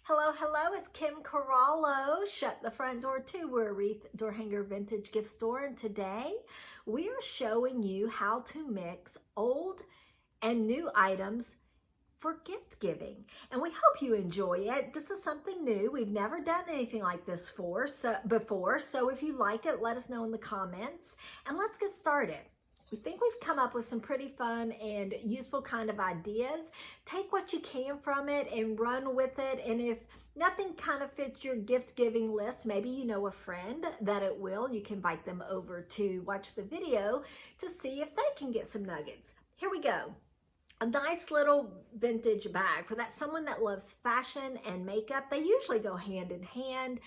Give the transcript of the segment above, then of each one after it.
Hello, hello, it's Kim Corallo. Shut the front door too. We're a wreath door hanger vintage gift store, and today we are showing you how to mix old and new items for gift giving. And we hope you enjoy it. This is something new. We've never done anything like this before. So if you like it, let us know in the comments and let's get started. We think we've come up with some pretty fun and useful kind of ideas. Take what you can from it and run with it. And if nothing kind of fits your gift giving list, maybe you know a friend that it will, you can invite them over to watch the video to see if they can get some nuggets. Here we go. A nice little vintage bag for that someone that loves fashion and makeup. They usually go hand in hand.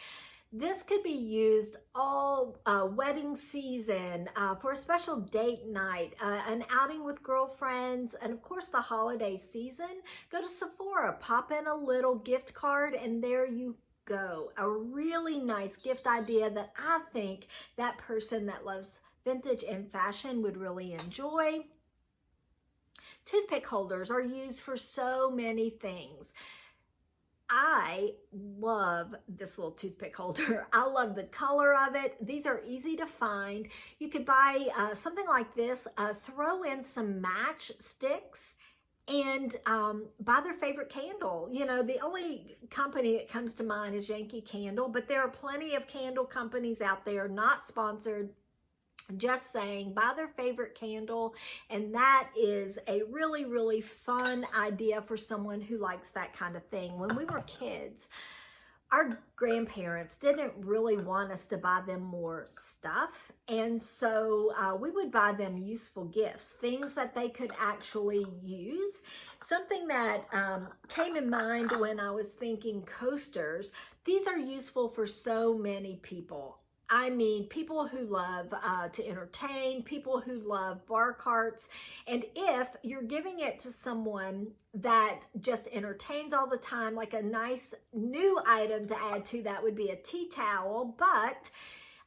This could be used all wedding season, for a special date night, an outing with girlfriends, and of course the holiday season. Go to Sephora, pop in a little gift card, and there you go. A really nice gift idea that I think that person that loves vintage and fashion would really enjoy. Toothpick holders are used for so many things. I love this little toothpick holder. I love the color of it. These are easy to find. You could buy something like this, throw in some match sticks, and buy their favorite candle. You know, the only company that comes to mind is Yankee Candle, but there are plenty of candle companies out there, not sponsored. Just saying, buy their favorite candle, and that is a really, really fun idea for someone who likes that kind of thing. When we were kids, our grandparents didn't really want us to buy them more stuff, and so we would buy them useful gifts, things that they could actually use. Something that came in mind when I was thinking coasters, these are useful for so many people. I mean, people who love to entertain, people who love bar carts. And if you're giving it to someone that just entertains all the time, like a nice new item to add to that would be a tea towel. But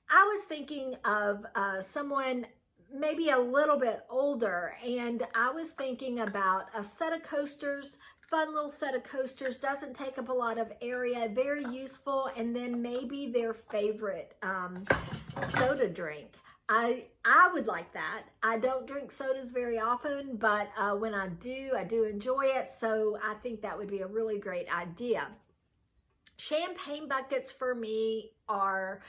I was thinking of someone maybe a little bit older, and I was thinking about a set of coasters. Fun little set of coasters, doesn't take up a lot of area, very useful, and then maybe their favorite soda drink. I would like that. I don't drink sodas very often, but when I do enjoy it, so I think that would be a really great idea. Champagne buckets for me are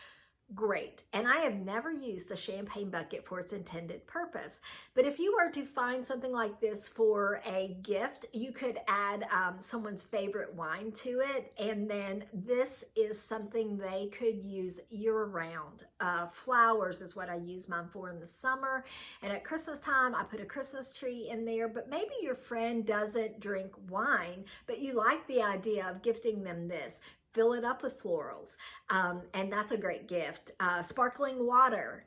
great, and I have never used a champagne bucket for its intended purpose, but if you were to find something like this for a gift, you could add someone's favorite wine to it, and then this is something they could use year-round. Flowers is what I use mine for in the summer, and at Christmas time I put a Christmas tree in there. But maybe your friend doesn't drink wine, but you like the idea of gifting them this. Fill it up with florals, and that's a great gift. Sparkling water,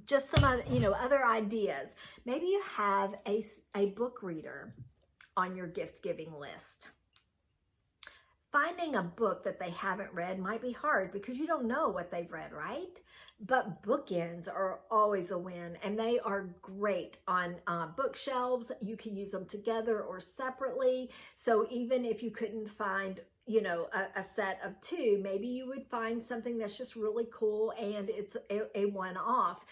just some other ideas. Maybe you have a book reader on your gift giving list. Finding a book that they haven't read might be hard because you don't know what they've read, right? But bookends are always a win, and they are great on bookshelves. You can use them together or separately. So even if you couldn't find a set of two, maybe you would find something that's just really cool and it's a one-off.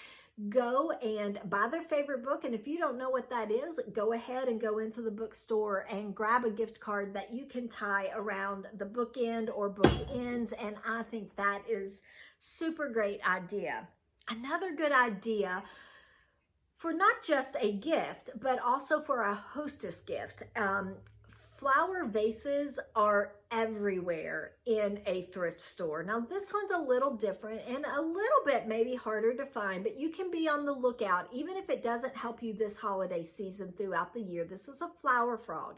Go and buy their favorite book, and if you don't know what that is, go ahead and go into the bookstore and grab a gift card that you can tie around the bookend or bookends, and I think that is super great idea. Another good idea for not just a gift, but also for a hostess gift. Flower vases are everywhere in a thrift store. Now this one's a little different and a little bit maybe harder to find, but you can be on the lookout even if it doesn't help you this holiday season throughout the year. This is a flower frog,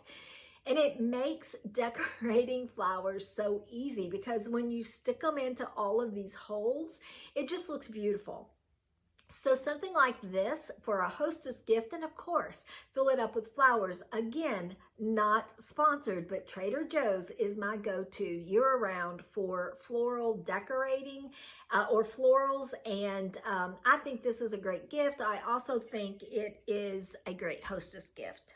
and it makes decorating flowers so easy because when you stick them into all of these holes, it just looks beautiful. So something like this for a hostess gift, and of course, fill it up with flowers. Again, not sponsored, but Trader Joe's is my go-to year-round for floral decorating or florals, and I think this is a great gift. I also think it is a great hostess gift.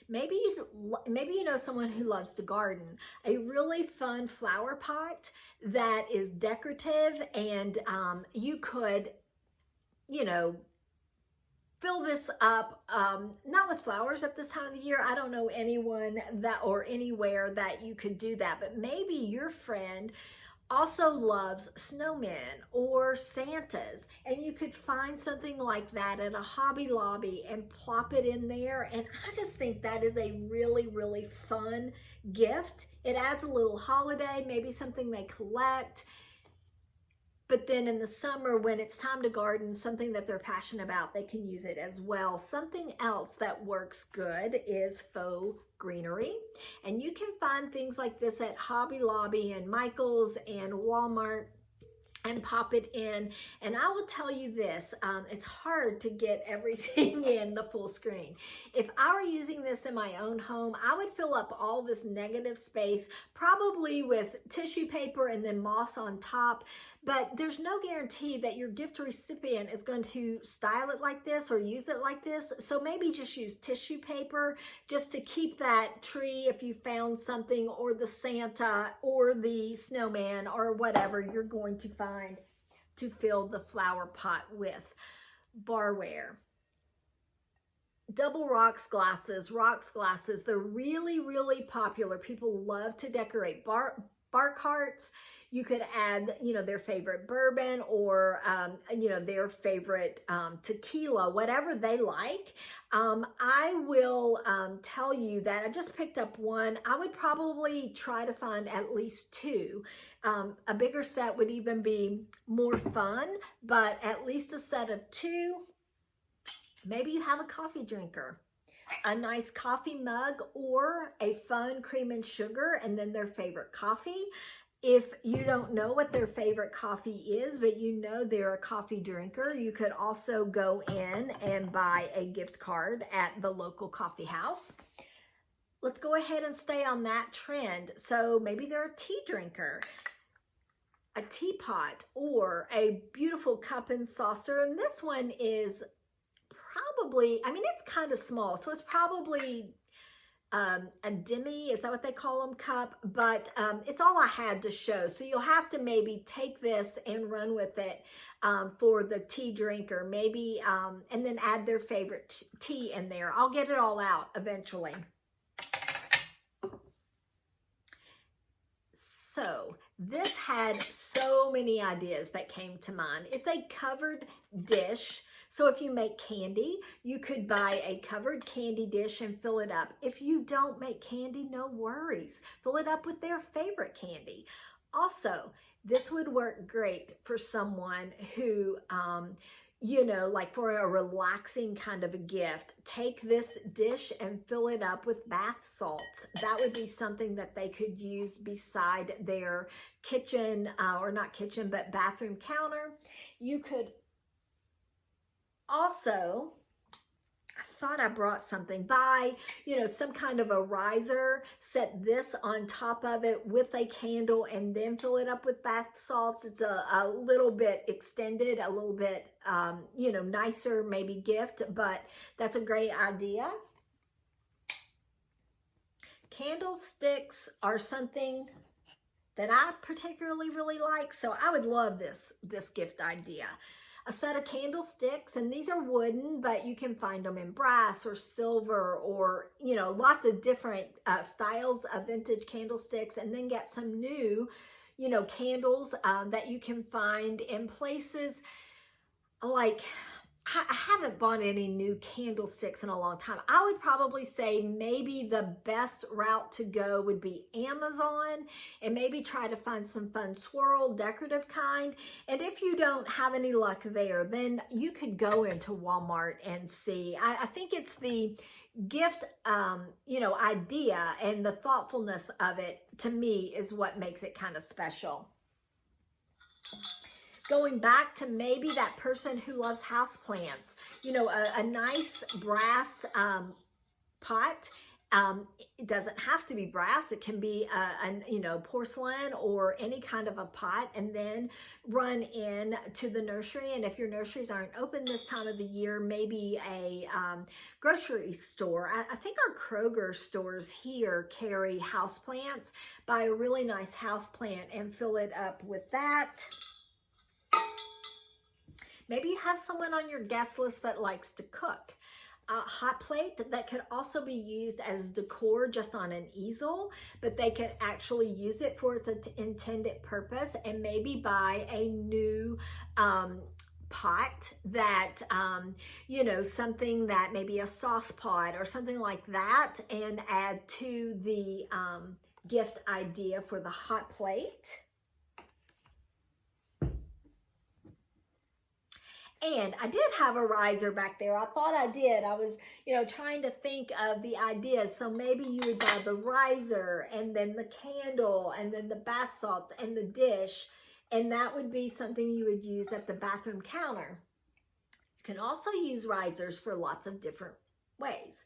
Maybe you know someone who loves to garden. A really fun flower pot that is decorative, and you could, you know, fill this up, not with flowers at this time of the year. I don't know anyone that or anywhere that you could do that, but maybe your friend also loves snowmen or Santas, and you could find something like that at a Hobby Lobby and plop it in there. And I just think that is a really, really fun gift. It adds a little holiday, maybe something they collect. But then in the summer, when it's time to garden, something that they're passionate about, they can use it as well. Something else that works good is faux greenery. And you can find things like this at Hobby Lobby and Michael's and Walmart, and pop it in. And I will tell you this, it's hard to get everything in the full screen. If I were using this in my own home, I would fill up all this negative space, probably with tissue paper and then moss on top. But there's no guarantee that your gift recipient is going to style it like this or use it like this. So maybe just use tissue paper just to keep that tree if you found something, or the Santa or the snowman or whatever you're going to find to fill the flower pot with. Barware. Double rocks glasses, they're really, really popular. People love to decorate bar carts. You could add, you know, their favorite bourbon or, you know, their favorite tequila, whatever they like. I will tell you that I just picked up one. I would probably try to find at least two. A bigger set would even be more fun, but at least a set of two. Maybe you have a coffee drinker, a nice coffee mug, or a fun cream and sugar, and then their favorite coffee. If you don't know what their favorite coffee is, but you know they're a coffee drinker, you could also go in and buy a gift card at the local coffee house. Let's go ahead and stay on that trend. So maybe they're a tea drinker, a teapot, or a beautiful cup and saucer. And this one is probably, I mean, it's kind of small, so it's probably a demi, is that what they call them, cup? But it's all I had to show. So you'll have to maybe take this and run with it for the tea drinker, maybe, and then add their favorite tea in there. I'll get it all out eventually. So this had so many ideas that came to mind. It's a covered dish. So if you make candy, you could buy a covered candy dish and fill it up. If you don't make candy, no worries. Fill it up with their favorite candy. Also, this would work great for someone who, you know, like for a relaxing kind of a gift. Take this dish and fill it up with bath salts. That would be something that they could use beside their kitchen, or not kitchen, but bathroom counter. You could also, I thought I brought something, buy, you know, some kind of a riser, set this on top of it with a candle, and then fill it up with bath salts. It's a little bit extended, a little bit, you know, nicer maybe gift, but that's a great idea. Candlesticks are something that I particularly really like, so I would love this gift idea. A set of candlesticks, and these are wooden, but you can find them in brass or silver, or, you know, lots of different styles of vintage candlesticks, and then get some new, you know, candles that you can find in places like, I haven't bought any new candlesticks in a long time. I would probably say maybe the best route to go would be Amazon, and maybe try to find some fun swirl decorative kind. And if you don't have any luck there, then you could go into Walmart and see. I think it's the gift, you know, idea and the thoughtfulness of it, to me, is what makes it kind of special. Going back to maybe that person who loves houseplants, you know, a nice brass pot It doesn't have to be brass. It can be porcelain or any kind of a pot, and then run in to the nursery. And if your nurseries aren't open this time of the year, maybe a grocery store. I think our Kroger stores here carry houseplants. Buy a really nice houseplant and fill it up with that. Maybe you have someone on your guest list that likes to cook. A hot plate that could also be used as decor just on an easel, but they could actually use it for its intended purpose, and maybe buy a new pot that, something that maybe a sauce pot or something like that, and add to the gift idea for the hot plate. And I did have a riser back there. I thought I did. I was, trying to think of the ideas. So maybe you would buy the riser, and then the candle, and then the bath salts, and the dish. And that would be something you would use at the bathroom counter. You can also use risers for lots of different ways.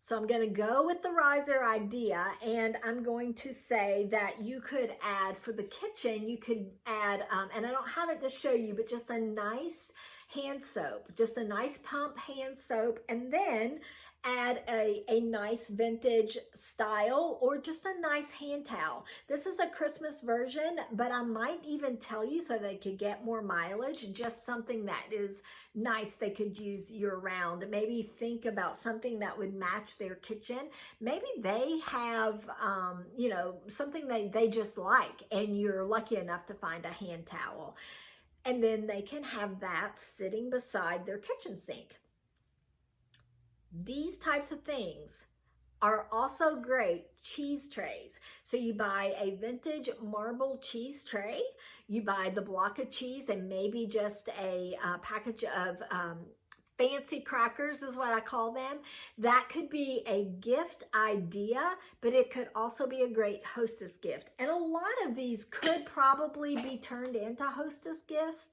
So I'm going to go with the riser idea, and I'm going to say that you could add, for the kitchen, you could add, and I don't have it to show you, but just a nice hand soap, just a nice pump hand soap, and then add a nice vintage style or just a nice hand towel. This is a Christmas version, but I might even tell you, so they could get more mileage, just something that is nice they could use year round. Maybe think about something that would match their kitchen. Maybe they have, something they just like, and you're lucky enough to find a hand towel. And then they can have that sitting beside their kitchen sink. These types of things are also great cheese trays. So you buy a vintage marble cheese tray, you buy the block of cheese, and maybe just a package of fancy crackers is what I call them. That could be a gift idea, but it could also be a great hostess gift. And a lot of these could probably be turned into hostess gifts.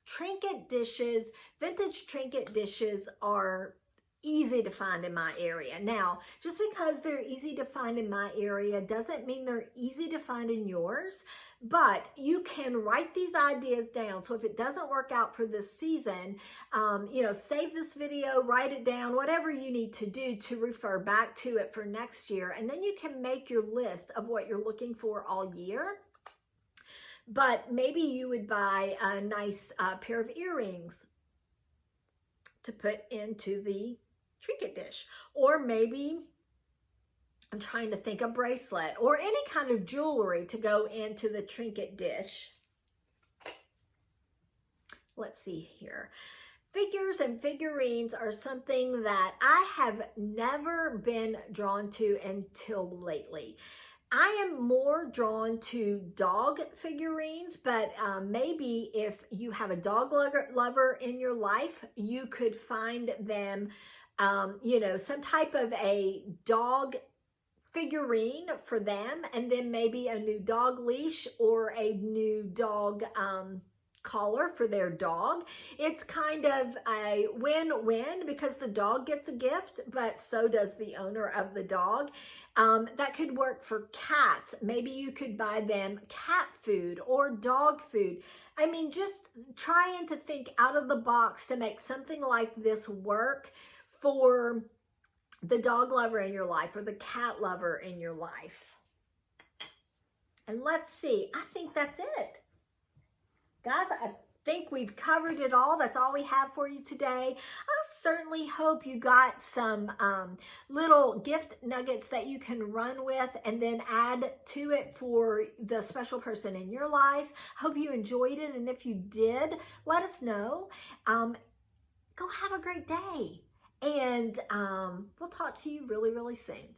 Trinket dishes, vintage trinket dishes are easy to find in my area. Now, just because they're easy to find in my area doesn't mean they're easy to find in yours, but you can write these ideas down. So if it doesn't work out for this season, save this video, write it down, whatever you need to do to refer back to it for next year. And then you can make your list of what you're looking for all year. But maybe you would buy a nice pair of earrings to put into the trinket dish, or maybe, I'm trying to think, a bracelet or any kind of jewelry to go into the trinket dish. Let's see here. Figures and figurines are something that I have never been drawn to until lately. I am more drawn to dog figurines, but maybe if you have a dog lover in your life, you could find them, some type of a dog figurine for them, and then maybe a new dog leash or a new dog collar for their dog. It's kind of a win-win because the dog gets a gift, but so does the owner of the dog. That could work for cats. Maybe you could buy them cat food or dog food. I mean, just trying to think out of the box to make something like this work for the dog lover in your life or the cat lover in your life. And let's see, I think that's it. Guys, I think we've covered it all. That's all we have for you today. I certainly hope you got some little gift nuggets that you can run with and then add to it for the special person in your life. Hope you enjoyed it, and if you did, let us know. Go have a great day, and we'll talk to you really, really soon.